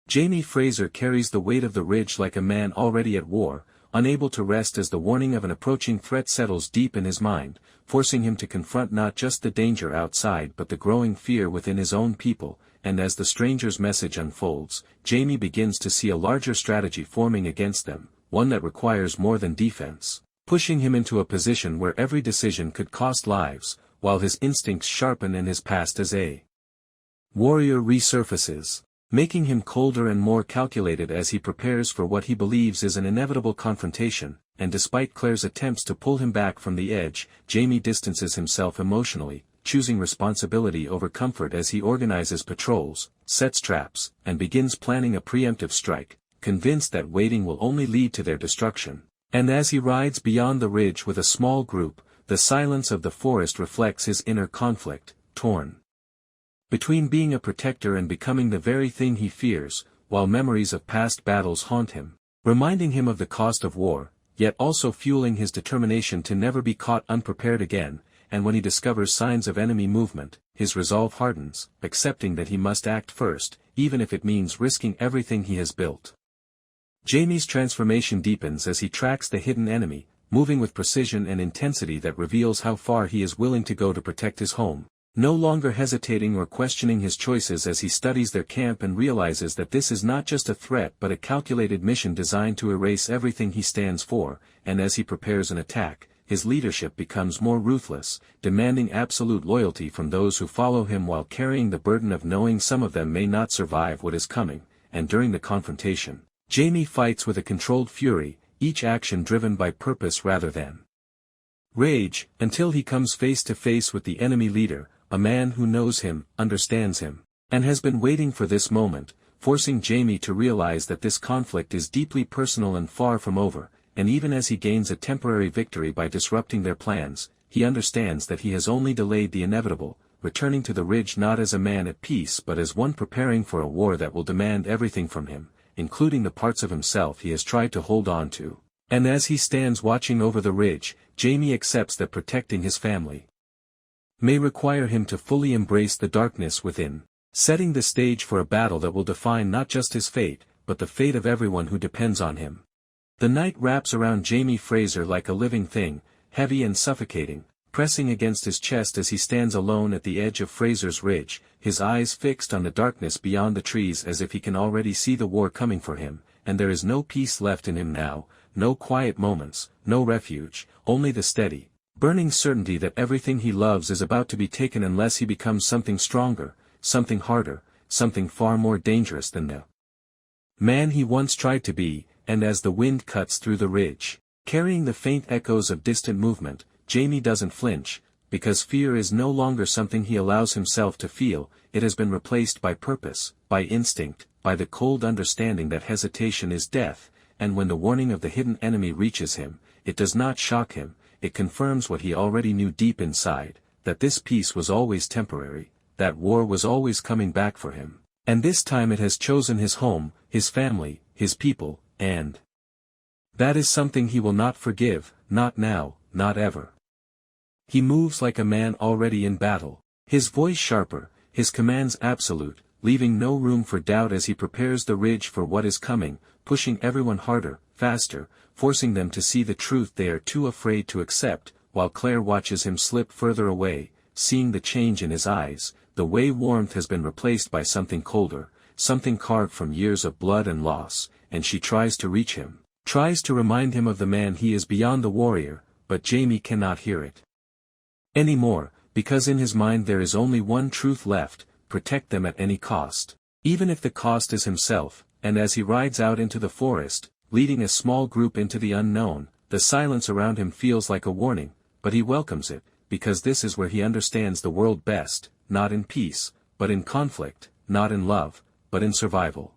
Jamie Fraser carries the weight of the ridge like a man already at war, unable to rest as the warning of an approaching threat settles deep in his mind, forcing him to confront not just the danger outside but the growing fear within his own people, and as the stranger's message unfolds, Jamie begins to see a larger strategy forming against them, one that requires more than defense, pushing him into a position where every decision could cost lives, while his instincts sharpen and his past as a warrior resurfaces, making him colder and more calculated as he prepares for what he believes is an inevitable confrontation, and despite Claire's attempts to pull him back from the edge, Jamie distances himself emotionally, choosing responsibility over comfort as he organizes patrols, sets traps, and begins planning a preemptive strike, convinced that waiting will only lead to their destruction. And as he rides beyond the ridge with a small group, the silence of the forest reflects his inner conflict, torn between being a protector and becoming the very thing he fears, while memories of past battles haunt him, reminding him of the cost of war, yet also fueling his determination to never be caught unprepared again, and when he discovers signs of enemy movement, his resolve hardens, accepting that he must act first, even if it means risking everything he has built. Jamie's transformation deepens as he tracks the hidden enemy, moving with precision and intensity that reveals how far he is willing to go to protect his home, no longer hesitating or questioning his choices as he studies their camp and realizes that this is not just a threat but a calculated mission designed to erase everything he stands for, and as he prepares an attack, his leadership becomes more ruthless, demanding absolute loyalty from those who follow him while carrying the burden of knowing some of them may not survive what is coming, and during the confrontation, Jamie fights with a controlled fury, each action driven by purpose rather than rage, until he comes face to face with the enemy leader, a man who knows him, understands him, and has been waiting for this moment, forcing Jamie to realize that this conflict is deeply personal and far from over, and even as he gains a temporary victory by disrupting their plans, he understands that he has only delayed the inevitable, returning to the ridge not as a man at peace but as one preparing for a war that will demand everything from him, including the parts of himself he has tried to hold on to. And as he stands watching over the ridge, Jamie accepts that protecting his family may require him to fully embrace the darkness within, setting the stage for a battle that will define not just his fate, but the fate of everyone who depends on him. The night wraps around Jamie Fraser like a living thing, heavy and suffocating, pressing against his chest as he stands alone at the edge of Fraser's Ridge, his eyes fixed on the darkness beyond the trees as if he can already see the war coming for him, and there is no peace left in him now, no quiet moments, no refuge, only the steady, burning certainty that everything he loves is about to be taken unless he becomes something stronger, something harder, something far more dangerous than the man he once tried to be. And as the wind cuts through the ridge, carrying the faint echoes of distant movement, Jamie doesn't flinch, because fear is no longer something he allows himself to feel, it has been replaced by purpose, by instinct, by the cold understanding that hesitation is death, and when the warning of the hidden enemy reaches him, it does not shock him, it confirms what he already knew deep inside, that this peace was always temporary, that war was always coming back for him, and this time it has chosen his home, his family, his people, and that is something he will not forgive, not now, not ever. He moves like a man already in battle, his voice sharper, his commands absolute, leaving no room for doubt as he prepares the ridge for what is coming, pushing everyone harder, faster, forcing them to see the truth they are too afraid to accept, while Claire watches him slip further away, seeing the change in his eyes, the way warmth has been replaced by something colder, something carved from years of blood and loss, and she tries to reach him, tries to remind him of the man he is beyond the warrior, but Jamie cannot hear it anymore, because in his mind there is only one truth left: protect them at any cost, even if the cost is himself. And as he rides out into the forest, leading a small group into the unknown, the silence around him feels like a warning, but he welcomes it, because this is where he understands the world best, not in peace, but in conflict, not in love, but in survival.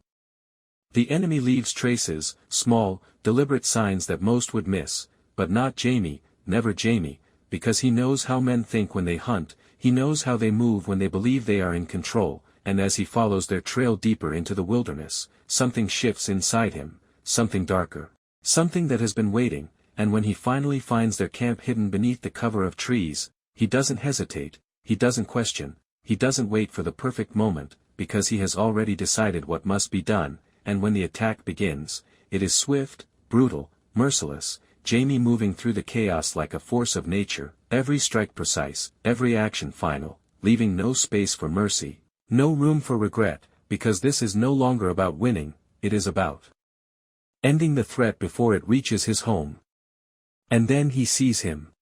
The enemy leaves traces, small, deliberate signs that most would miss, but not Jamie, never Jamie, because he knows how men think when they hunt, he knows how they move when they believe they are in control, and as he follows their trail deeper into the wilderness, something shifts inside him, something darker, something that has been waiting, and when he finally finds their camp hidden beneath the cover of trees, he doesn't hesitate, he doesn't question, he doesn't wait for the perfect moment, because he has already decided what must be done, and when the attack begins, it is swift, brutal, merciless, Jaime moving through the chaos like a force of nature, every strike precise, every action final, leaving no space for mercy, no room for regret, because this is no longer about winning, it is about ending the threat before it reaches his home. And then he sees him.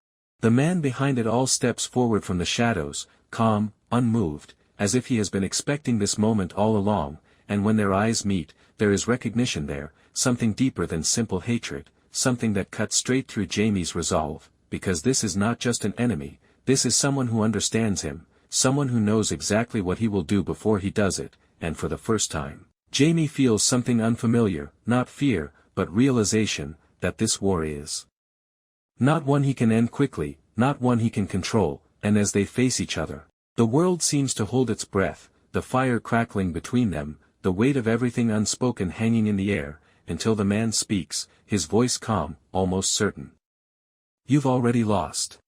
The man behind it all steps forward from the shadows, calm, unmoved, as if he has been expecting this moment all along, and when their eyes meet, there is recognition there, something deeper than simple hatred, something that cuts straight through Jaime's resolve, because this is not just an enemy, this is someone who understands him, someone who knows exactly what he will do before he does it, and for the first time, Jaime feels something unfamiliar, not fear, but realization, that this war is not one he can end quickly, not one he can control, and as they face each other, the world seems to hold its breath, the fire crackling between them, the weight of everything unspoken hanging in the air, until the man speaks, his voice calm, almost certain. "You've already lost."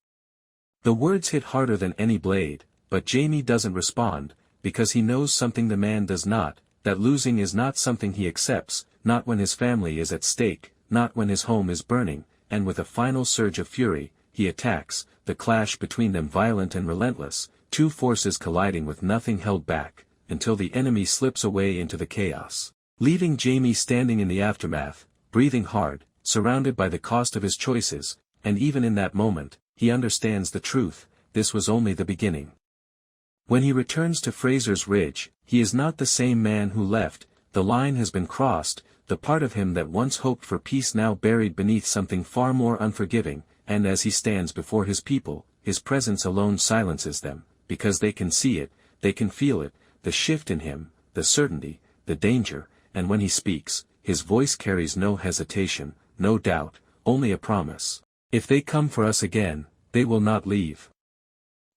The words hit harder than any blade, but Jaime doesn't respond, because he knows something the man does not, that losing is not something he accepts, not when his family is at stake, not when his home is burning, and with a final surge of fury, he attacks, the clash between them violent and relentless, two forces colliding with nothing held back, until the enemy slips away into the chaos, leaving Jaime standing in the aftermath, breathing hard, surrounded by the cost of his choices, and even in that moment, he understands the truth, this was only the beginning. When he returns to Fraser's Ridge, he is not the same man who left, the line has been crossed, the part of him that once hoped for peace now buried beneath something far more unforgiving, and as he stands before his people, his presence alone silences them, because they can see it, they can feel it, the shift in him, the certainty, the danger, and when he speaks, his voice carries no hesitation, no doubt, only a promise. If they come for us again, they will not leave.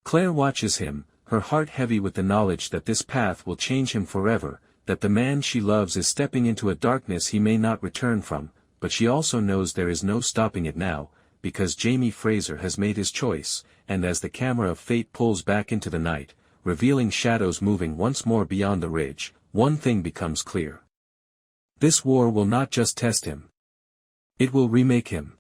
Claire watches him, her heart heavy with the knowledge that this path will change him forever, that the man she loves is stepping into a darkness he may not return from, but she also knows there is no stopping it now, because Jaime Fraser has made his choice, and as the camera of fate pulls back into the night, revealing shadows moving once more beyond the ridge, one thing becomes clear. This war will not just test him. It will remake him.